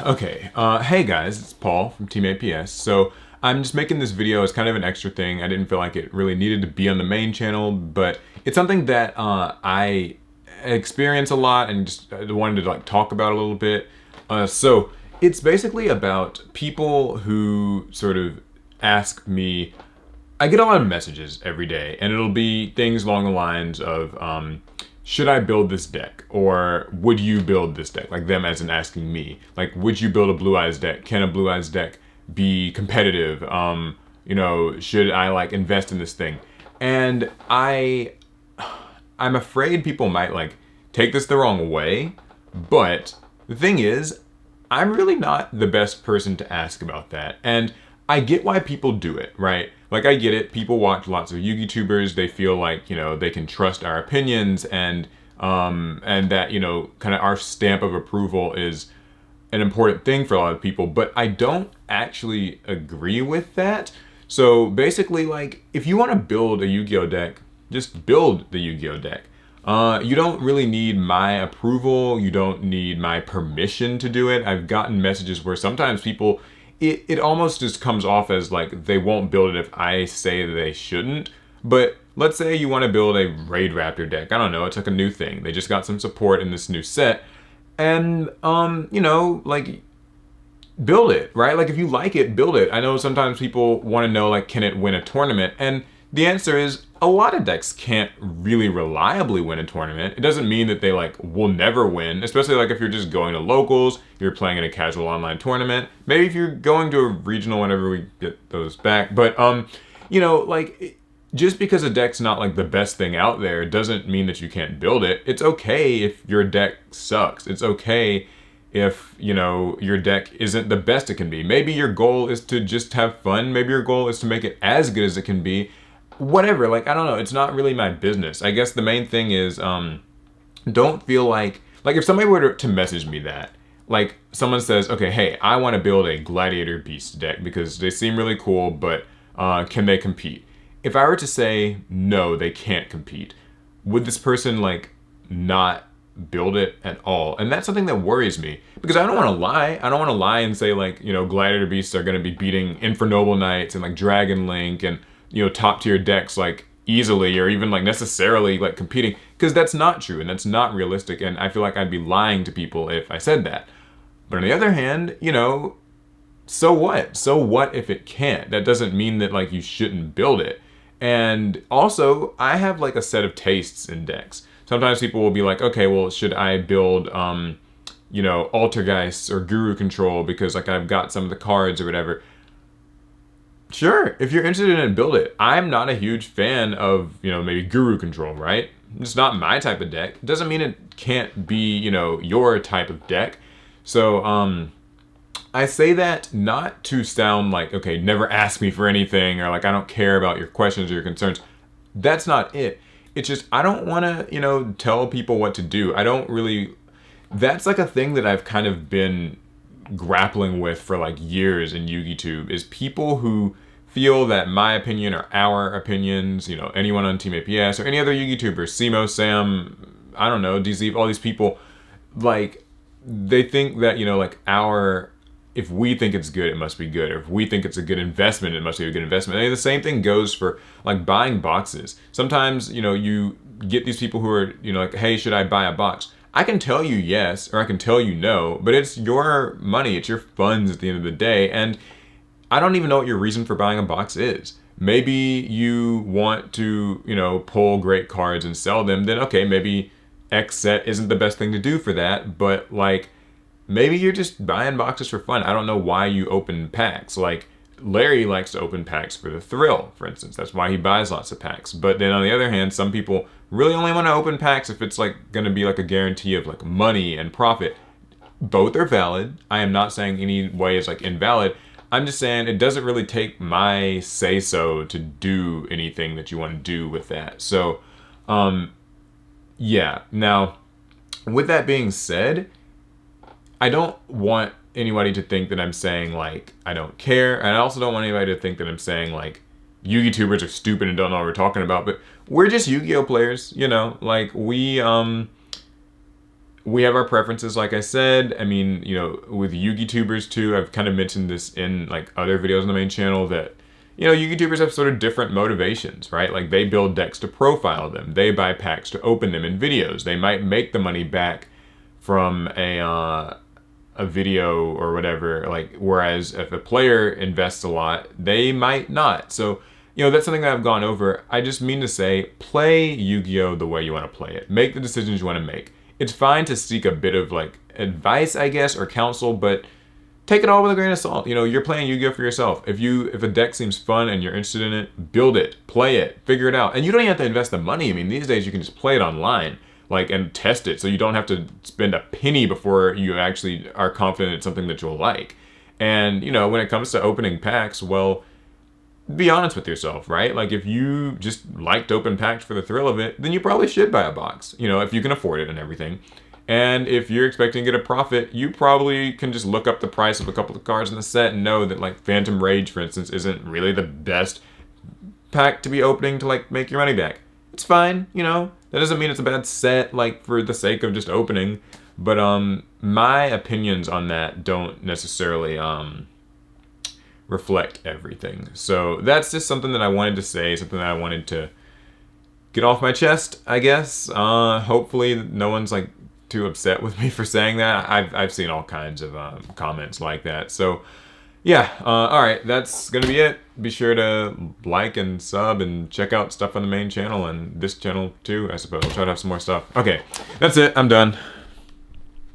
Okay, hey guys, it's Paul from Team APS. So I'm just making this video as kind of an extra thing. I didn't feel like it really needed to be on the main channel, but it's something that I experience a lot and just wanted to like talk about a little bit. So it's basically about people who sort of ask me. I get a lot of messages every day, and it'll be things along the lines of, should I build this deck? Or would you build this deck? Like them as in asking me. Like, would you build a Blue Eyes deck? Can a Blue Eyes deck be competitive? Should I like invest in this thing? And I'm afraid people might like take this the wrong way, but the thing is, I'm really not the best person to ask about that. And I get why people do it, right? Like, I get it. People watch lots of YouTubers. They feel like, they can trust our opinions and that, kind of our stamp of approval is an important thing for a lot of people. But I don't actually agree with that. So basically, like, if you want to build a Yu-Gi-Oh deck, just build the Yu-Gi-Oh deck. You don't really need my approval. You don't need my permission to do it. I've gotten messages where sometimes people, it almost just comes off as like they won't build it if I say they shouldn't. But let's say you want to build a Raid Raptor deck. I don't know, it's like a new thing. They just got some support in this new set. And, like, build it, right? Like, if you like it, build it. I know sometimes people want to know, like, can it win a tournament? And the answer is a lot of decks can't really reliably win a tournament. It doesn't mean that they like will never win, especially like if you're just going to locals, you're playing in a casual online tournament. Maybe if you're going to a regional whenever we get those back. But just because a deck's not like the best thing out there doesn't mean that you can't build it. It's okay if your deck sucks. It's okay if, your deck isn't the best it can be. Maybe your goal is to just have fun. Maybe your goal is to make it as good as it can be. Whatever, like, I don't know, it's not really my business. I guess the main thing is, don't feel like if somebody were to message me that, like, someone says, okay, hey, I want to build a Gladiator Beast deck because they seem really cool, but can they compete? If I were to say, no, they can't compete, would this person, like, not build it at all? And that's something that worries me, because I don't want to lie. I don't want to lie and say, like, Gladiator Beasts are going to be beating Infernoble Knights and, like, Dragon Link and top tier decks like easily or even like necessarily like competing, because that's not true and that's not realistic, and I feel like I'd be lying to people if I said that. But on the other hand, so what? So what if it can't? That doesn't mean that like you shouldn't build it. And also, I have like a set of tastes in decks. Sometimes people will be like, okay, well, should I build Altergeists or Guru Control because like I've got some of the cards or whatever. Sure, if you're interested in it, build it. I'm not a huge fan of, maybe Guru Control, right? It's not my type of deck. It doesn't mean it can't be, your type of deck. So, I say that not to sound like, okay, never ask me for anything, or like I don't care about your questions or your concerns. That's not it. It's just I don't want to, tell people what to do. I don't really... That's like a thing that I've kind of been grappling with for like years in YugiTube, is people who feel that my opinion or our opinions, anyone on Team APS or any other YouTubers, Simo, Sam, I don't know, DZ, all these people, like, they think that, if we think it's good, it must be good. Or if we think it's a good investment, it must be a good investment. And the same thing goes for like buying boxes. Sometimes, you get these people who are, like, hey, should I buy a box? I can tell you yes, or I can tell you no, but it's your money, it's your funds at the end of the day, and I don't even know what your reason for buying a box is. Maybe you want to, pull great cards and sell them, then okay, maybe X set isn't the best thing to do for that, but like, maybe you're just buying boxes for fun. I don't know why you open packs. Like, Larry likes to open packs for the thrill, for instance. That's why he buys lots of packs. But then on the other hand, some people really only want to open packs if it's like going to be like a guarantee of like money and profit. Both are valid. I am not saying any way is like invalid. I'm just saying it doesn't really take my say-so to do anything that you want to do with that. So, yeah. Now, with that being said, I don't want anybody to think that I'm saying, like, I don't care. And I also don't want anybody to think that I'm saying, like, YouTubers are stupid and don't know what we're talking about. But we're just Yu-Gi-Oh players, Like, we, we have our preferences, like I said. I mean, you know, with YouTubers too, I've kind of mentioned this in like other videos on the main channel that, you know, YouTubers have sort of different motivations, right? Like they build decks to profile them. They buy packs to open them in videos. They might make the money back from a video or whatever, like, whereas if a player invests a lot, they might not. So, you know, that's something that I've gone over. I just mean to say, play Yu-Gi-Oh! The way you want to play it. Make the decisions you want to make. It's fine to seek a bit of like advice, I guess, or counsel, but take it all with a grain of salt. You know, you're playing Yu-Gi-Oh! For yourself. If a deck seems fun and you're interested in it, build it, play it, figure it out. And you don't even have to invest the money. I mean, these days you can just play it online, like, and test it, so you don't have to spend a penny before you actually are confident it's something that you'll like. And, you know, when it comes to opening packs, well, be honest with yourself, right? Like, if you just like to open packs for the thrill of it, then you probably should buy a box, you know, if you can afford it and everything. And if you're expecting to get a profit, you probably can just look up the price of a couple of cards in the set and know that, like, Phantom Rage, for instance, isn't really the best pack to be opening to, like, make your money back. It's fine, you know. That doesn't mean it's a bad set, like, for the sake of just opening. But my opinions on that don't necessarily reflect everything. So that's just something that I wanted to say, something that I wanted to get off my chest, I guess. Hopefully no one's like too upset with me for saying that. I've seen all kinds of comments like that. So yeah, all right, that's gonna be it. Be sure to like and sub and check out stuff on the main channel and this channel too, I suppose. I'll try to have some more stuff. Okay, that's it. I'm done.